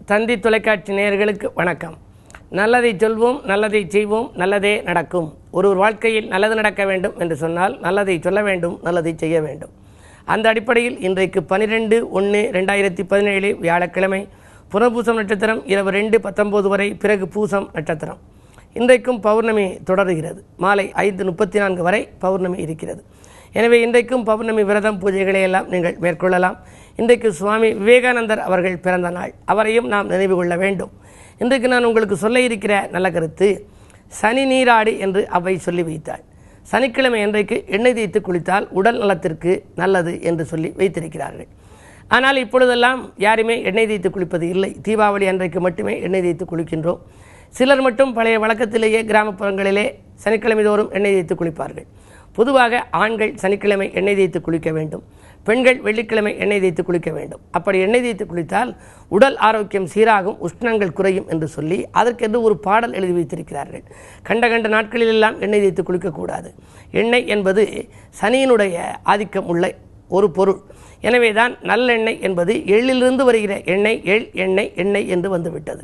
தந்தி தொலைக்காட்சி நேயர்களுக்கு வணக்கம். நல்லதை சொல்வோம், நல்லதை செய்வோம், நல்லதே நடக்கும். ஒரு வாழ்க்கையில் நல்லது நடக்க வேண்டும் என்று சொன்னால் நல்லதை சொல்ல வேண்டும், நல்லதை செய்ய வேண்டும். அந்த அடிப்படையில் இன்றைக்கு 12/1/2017 வியாழக்கிழமை புனர்பூசம் நட்சத்திரம் இரவு 2:19 வரை, பிறகு பூசம் நட்சத்திரம். இன்றைக்கும் பௌர்ணமி தொடருகிறது. மாலை 5:34 வரை பௌர்ணமி இருக்கிறது. எனவே இன்றைக்கும் பௌர்ணமி விரதம் பூஜைகளை எல்லாம் நீங்கள் மேற்கொள்ளலாம். இன்றைக்கு சுவாமி விவேகானந்தர் அவர்கள் பிறந்த நாள். அவரையும் நாம் நினைவு கொள்ள வேண்டும். இன்றைக்கு நான் உங்களுக்கு சொல்ல இருக்கிற நல்ல கருத்து, சனி நீராடி என்று அவை சொல்லி வைத்தாள். சனிக்கிழமை இன்றைக்கு எண்ணெய் தேய்த்து குளித்தால் உடல் நலத்திற்கு நல்லது என்று சொல்லி வைத்திருக்கிறார்கள். ஆனால் இப்பொழுதெல்லாம் யாருமே எண்ணெய் தேய்த்து குளிப்பது இல்லை. தீபாவளி அன்றைக்கு மட்டுமே எண்ணெய் தேய்த்து குளிக்கின்றோம். சிலர் மட்டும் பழைய வழக்கத்திலேயே கிராமப்புறங்களிலே சனிக்கிழமை தோறும் எண்ணெய் தேய்த்து குளிப்பார்கள். பொதுவாக ஆண்கள் சனிக்கிழமை எண்ணெய் தேய்த்து குளிக்க வேண்டும், பெண்கள் வெள்ளிக்கிழமை எண்ணெய் தேய்த்து குளிக்க வேண்டும். அப்படி எண்ணெய் தேய்த்து குளித்தால் உடல் ஆரோக்கியம் சீராகும், உஷ்ணங்கள் குறையும் என்று சொல்லி அதற்கென்று ஒரு பாடல் எழுதி வைத்திருக்கிறார்கள். கண்ட நாட்களிலெல்லாம் எண்ணெய் தேய்த்து குளிக்கக்கூடாது. எண்ணெய் என்பது சனியினுடைய ஆதிக்கம் உள்ள ஒரு பொருள். எனவே தான் நல்லெண்ணெய் என்பது எள்ளிலிருந்து வருகிற எண்ணெய், எண்ணெய் என்று வந்துவிட்டது.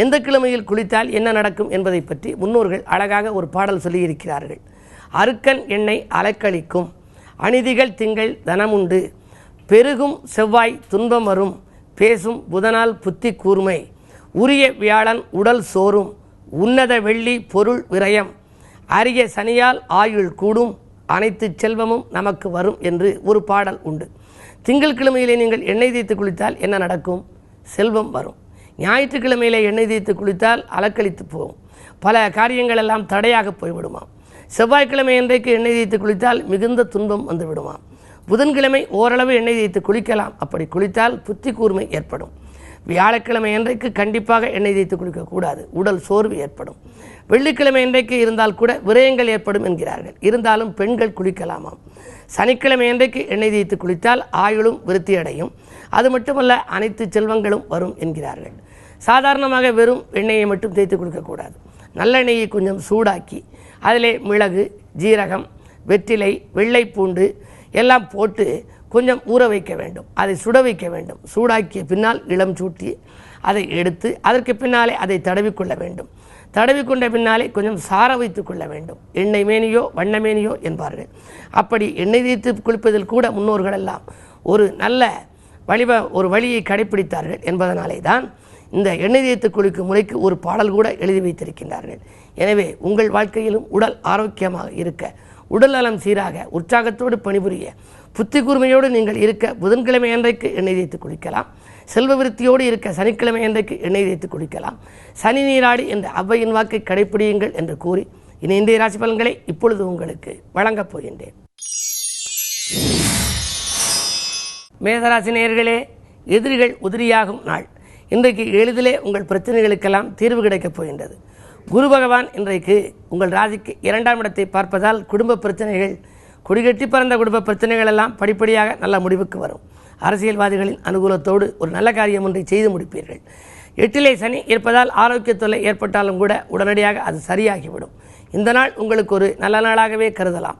எந்த கிழமையில் குளித்தால் என்ன நடக்கும் என்பதை பற்றி முன்னோர்கள் அழகாக ஒரு பாடல் சொல்லியிருக்கிறார்கள். அருக்கன் எண்ணெய் அலக்களிக்கும், அநீதிகள் திங்கள் தனமுண்டு, பெருகும் செவ்வாய் துன்பம் வரும், பேசும் புதனால் புத்தி கூர்மை, உரிய வியாழன் உடல் சோறும், உன்னத வெள்ளி பொருள் விரயம், அரிய சனியால் ஆயுள் கூடும், அனைத்து செல்வமும் நமக்கு வரும் என்று ஒரு பாடல் உண்டு. திங்கட்கிழமையிலே நீங்கள் எண்ணெய் தேய்த்து குளித்தால் என்ன நடக்கும்? செல்வம் வரும். ஞாயிற்றுக்கிழமையிலே எண்ணெய் தேய்த்து குளித்தால் அலக்களித்து போகும், பல காரியங்கள் எல்லாம் தடையாக போய்விடுமாம். செவ்வாய்க்கிழமை இன்றைக்கு எண்ணெய் தேய்த்து குளித்தால் மிகுந்த துன்பம் வந்து விடுமாம். புதன்கிழமை ஓரளவு எண்ணெய் தேய்த்து குளிக்கலாம். அப்படி குளித்தால் புத்தி கூர்மை ஏற்படும். வியாழக்கிழமை இன்றைக்கு கண்டிப்பாக எண்ணெய் தேய்த்து குளிக்கக்கூடாது, உடல் சோர்வு ஏற்படும். வெள்ளிக்கிழமை இன்றைக்கு இருந்தால் கூட விரயங்கள் ஏற்படும் என்கிறார்கள். இருந்தாலும் பெண்கள் குளிக்கலாமாம். சனிக்கிழமை இன்றைக்கு எண்ணெய் தேய்த்து குளித்தால் ஆயுளும் விருத்தியடையும், அது மட்டுமல்ல அனைத்து செல்வங்களும் வரும் என்கிறார்கள். சாதாரணமாக வெறும் எண்ணெயை மட்டும் தேய்த்து குளிக்கக்கூடாது. நல்லெண்ணெயை கொஞ்சம் சூடாக்கி அதிலே மிளகு, ஜீரகம், வெற்றிலை, வெள்ளைப்பூண்டு எல்லாம் போட்டு கொஞ்சம் ஊற வைக்க வேண்டும். அதை சுட வைக்க வேண்டும். சூடாக்கிய பின்னால் இளம் சூட்டி அதை எடுத்து அதற்கு பின்னாலே அதை தடவிக்கொள்ள வேண்டும். தடவிக்கொண்ட பின்னாலே கொஞ்சம் சார வைத்து கொள்ள வேண்டும். எண்ணெய் மேனியோ வண்ணமேனியோ என்பார்கள். அப்படி எண்ணெய் தேய்த்து குளிப்பதில் கூட முன்னோர்கள் எல்லாம் ஒரு நல்ல வழியை கடைப்பிடித்தார்கள் என்பதனாலே தான் இந்த எண்ணெய் தேய்த்து குளிக்கும் முறைக்கு ஒரு பாடல் கூட எழுதி வைத்திருக்கின்றார்கள். எனவே உங்கள் வாழ்க்கையிலும் உடல் ஆரோக்கியமாக இருக்க, உடல் நலம் சீராக, உற்சாகத்தோடு பணிபுரிய, புத்தி கூர்மையோடு நீங்கள் இருக்க புதன்கிழமை அன்றைக்கு எண்ணெய் தேய்த்து குளிக்கலாம். செல்வ விருத்தியோடு இருக்க சனிக்கிழமை அன்றைக்கு எண்ணெய் தேய்த்து குளிக்கலாம். சனி நீராடி என்ற அவ்வையின் வாக்கை கடைப்பிடியுங்கள் என்று கூறி இன்றைய ராசி பலன்களை இப்பொழுது உங்களுக்கு வழங்கப் போகின்றேன். மேசராசி நேயர்களே, எதிரிகள் உதிரியாகும் நாள். இன்றைக்கு எளிதிலே உங்கள் பிரச்சனைகளுக்கெல்லாம் தீர்வு கிடைக்கப் போகின்றது. குரு பகவான் இன்றைக்கு உங்கள் ராசிக்கு 2ஆம் இடத்தை பார்ப்பதால் குடும்ப பிரச்சனைகள், குடிகட்டி பறந்த குடும்ப பிரச்சனைகள் எல்லாம் படிப்படியாக நல்ல முடிவுக்கு வரும். அரசியல்வாதிகளின் அனுகூலத்தோடு ஒரு நல்ல காரியம் ஒன்றை செய்து முடிப்பீர்கள். 8லே சனி இருப்பதால் ஆரோக்கிய தொல்லை ஏற்பட்டாலும் கூட உடனடியாக அது சரியாகிவிடும். இந்த நாள் உங்களுக்கு ஒரு நல்ல நாளாகவே கருதலாம்.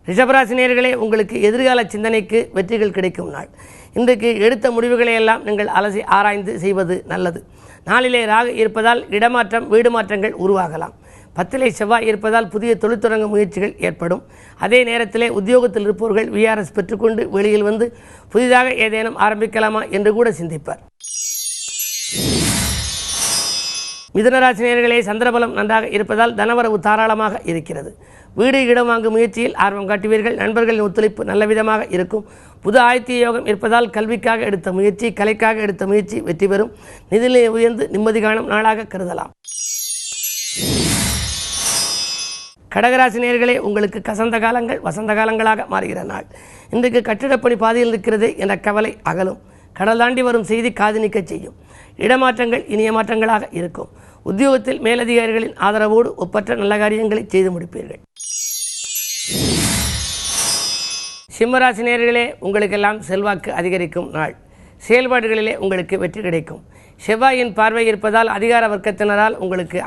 ரிஷபராசி நேயர்களே, உங்களுக்கு எதிர்கால சிந்தனைக்கு வெற்றிகள் கிடைக்கும் நாள். இன்றைக்கு எடுத்த முடிவுகளை எல்லாம் நீங்கள் அலசி ஆராய்ந்து செய்வது நல்லது. நாளிலே ராகு இருப்பதால் இடமாற்றம், வீடு மாற்றங்கள் உருவாகலாம். 10லே செவ்வாய் இருப்பதால் புதிய தொழில் தொடங்க முயற்சிகள் ஏற்படும். அதே நேரத்திலே உத்தியோகத்தில் இருப்பவர்கள் VRS பெற்றுக்கொண்டு வெளியில் வந்து புதிதாக ஏதேனும் ஆரம்பிக்கலாமா என்று கூட சிந்திப்பார். மிதுனராசி நேயர்களே, சந்திரபலம் நன்றாக இருப்பதால் தனவரவு தாராளமாக இருக்கிறது. வீடு இடம் வாங்கும் முயற்சியில் ஆர்வம் காட்டுவீர்கள். நண்பர்களின் ஒத்துழைப்பு நல்ல விதமாக இருக்கும். புது ஆயத்திய யோகம் இருப்பதால் கல்விக்காக எடுத்த முயற்சி, கலைக்காக எடுத்த முயற்சி வெற்றி பெறும். நிதிநிலை உயர்ந்து நிம்மதி காணும் நாளாக கருதலாம். கடகராசி நேயர்களே, உங்களுக்கு கசந்த காலங்கள் வசந்த காலங்களாக மாறுகிற நாள். இன்றைக்கு கட்டிடப்பணி பாதையில் இருக்கிறது என்ற கவலை அகலும். கடல் தாண்டி வரும் செய்தி காது நிற்க செய்யும். இடமாற்றங்கள் இனிய மாற்றங்களாக இருக்கும். உத்தியோகத்தில் மேலதிகாரிகளின் ஆதரவோடு ஒப்பற்ற நல்ல காரியங்களை செய்து முடிப்பீர்கள். சிம்மராசி நேயர்களே, உங்களுக்கெல்லாம் செல்வாக்கு அதிகரிக்கும் நாள். செயல்பாடுகளிலே உங்களுக்கு வெற்றி கிடைக்கும். செவ்வாயின் பார்வை இருப்பதால் அதிகார வர்க்கத்தினரால் உங்களுக்கு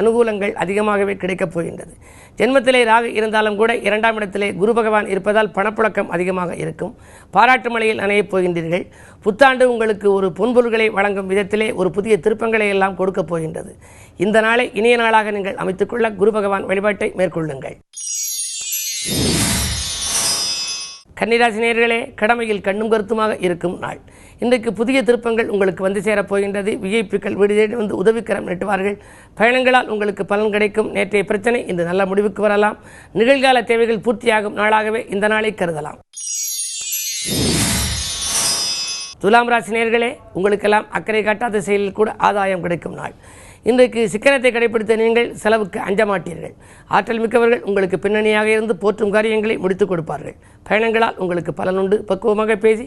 அனுகூலங்கள் அதிகமாகவே கிடைக்கப் போகின்றது. ஜென்மத்திலே ராகு இருந்தாலும் கூட 2ஆம் இடத்திலே குரு பகவான் இருப்பதால் பணப்புழக்கம் அதிகமாக இருக்கும். பாராட்டு மழையில் நனையப் போகின்றீர்கள். புத்தாண்டு உங்களுக்கு ஒரு பொன்பொருள்களை வழங்கும் விதத்திலே ஒரு புதிய திருப்பங்களை எல்லாம் கொடுக்கப் போகின்றது. இந்த நாளை இனிய நாளாக நீங்கள் அமைத்துக்கொள்ள குரு பகவான் வழிபாட்டை மேற்கொள்ளுங்கள். கன்னிராசி நேயர்களே, கடமையில் கண்ணும் கருத்துமாக இருக்கும் நாள். இன்றைக்கு புதிய திருப்பங்கள் உங்களுக்கு வந்து சேரப்போகின்றது. விஐபிக்கள் வீடு தேடி வந்து உதவிக்கரம் நீட்டுவார்கள். பயணங்களால் உங்களுக்கு பலன் கிடைக்கும். நேற்றைய பிரச்சனை இன்று நல்ல முடிவுக்கு வரலாம். நிகழ்கால தேவைகள் பூர்த்தியாகும் நாளாகவே இந்த நாளை கருதலாம். துலாம் ராசி நேயர்களே, உங்களுக்கெல்லாம் அக்கறை காட்டாத செயலில் கூட ஆதாயம் கிடைக்கும் நாள். இன்றைக்கு சிக்கனத்தை கடைபிடித்த நீங்கள் செலவுக்கு அஞ்ச மாட்டீர்கள். ஆற்றல் மிக்கவர்கள் உங்களுக்கு பின்னணியாக இருந்து போற்றும் காரியங்களை முடித்துக் கொடுப்பார்கள். பயணங்களால் உங்களுக்கு பலனுண்டு. பக்குவமாக பேசி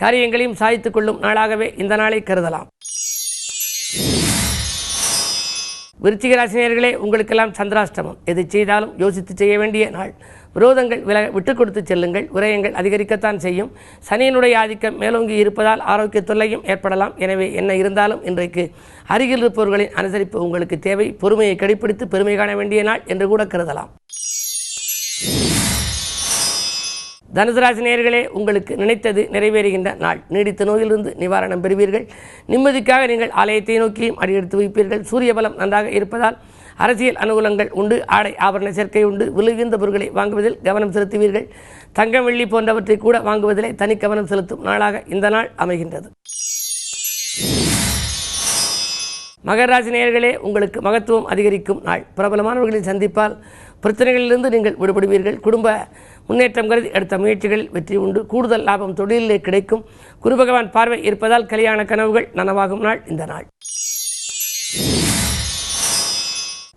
காரியங்களையும் சாதித்துக் கொள்ளும் நாளாகவே இந்த நாளை கருதலாம். விருச்சிக ராசினியர்களே, உங்களுக்கெல்லாம் சந்திராஷ்டமம். எது செய்தாலும் யோசித்து செய்ய வேண்டிய நாள். விரோதங்கள் விட்டுக் கொடுத்து செல்லுங்கள். விரயங்கள் அதிகரிக்கத்தான் செய்யும். சனியினுடைய ஆதிக்கம் மேலோங்கி இருப்பதால் ஆரோக்கிய தொல்லையும் ஏற்படலாம். எனவே என்ன இருந்தாலும் இன்றைக்கு அருகில் இருப்பவர்களின் அனுசரிப்பு உங்களுக்கு தேவை. பொறுமையை கடைபிடித்து பெருமை காண வேண்டிய நாள் என்று கூட கருதலாம். தனுசு ராசி நேயர்களே, உங்களுக்கு நினைத்தது நிறைவேறுகின்ற நாள். நீடித்த நோயிலிருந்து நிவாரணம் பெறுவீர்கள். நிம்மதிக்காக நீங்கள் ஆலயத்தை நோக்கியும் அடியெடுத்து வைப்பீர்கள். சூரிய பலம் நன்றாக இருப்பதால் அரசியல் அனுகூலங்கள் உண்டு. ஆடை ஆபரண சேர்க்கை உண்டு. விலையுயர்ந்த பொருட்களை வாங்குவதில் கவனம் செலுத்துவீர்கள். தங்கம் வெள்ளி போன்றவற்றை கூட வாங்குவதிலே தனி கவனம் செலுத்தும் நாளாக இந்த நாள் அமைகின்றது. மகர ராசி நேயர்களே, உங்களுக்கு மகத்துவம் அதிகரிக்கும் நாள். பிரபலமானவர்களின் சந்திப்பால் பிரச்சனைகளிலிருந்து நீங்கள் விடுபடுவீர்கள். குடும்ப முன்னேற்றம் கருதி எடுத்த முயற்சிகளில் வெற்றி உண்டு. கூடுதல் லாபம் தொழிலிலே கிடைக்கும். குரு பகவான் பார்வை இருப்பதால் கல்யாண கனவுகள் நனவாகும் நாள் இந்த நாள்.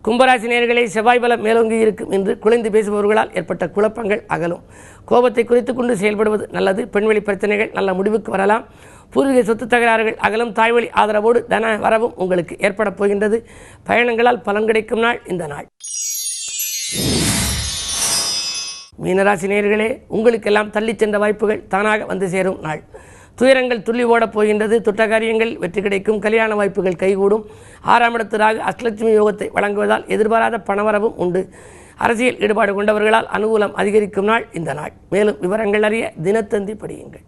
கும்பராசி நேயர்களே, செவ்வாய் பலம் மேலோங்கி இருக்கும் என்று குலைந்து பேசுபவர்களால் ஏற்பட்ட குழப்பங்கள் அகலும். கோபத்தை குறித்துக் கொண்டு செயல்படுவது நல்லது. பெண்வெளி பிரச்சனைகள் நல்ல முடிவுக்கு வரலாம். பூர்வீக சொத்து தகராறுகள் அகலும். தாய்வழி ஆதரவோடு தன வரவும் உங்களுக்கு ஏற்பட போகின்றது. பயணங்களால் பலன் கிடைக்கும் நாள் இந்த நாள். மீனராசி நேயர்களே, உங்களுக்கெல்லாம் தள்ளிச் சென்ற வாய்ப்புகள் தானாக வந்து சேரும் நாள். துயரங்கள் துள்ளி ஓடப் போகின்றது. தொட்ட காரியங்கள் வெற்றி கிடைக்கும். கல்யாண வாய்ப்புகள் கைகூடும். 6ஆம் இடத்து ராகு அஷ்டலட்சுமி யோகத்தை வழங்குவதால் எதிர்பாராத பணவரவும் உண்டு. அரசியல் ஈடுபாடு கொண்டவர்களால் அனுகூலம் அதிகரிக்கும் நாள் இந்த நாள். மேலும் விவரங்கள் அறிய தினத்தந்தி படியுங்கள்.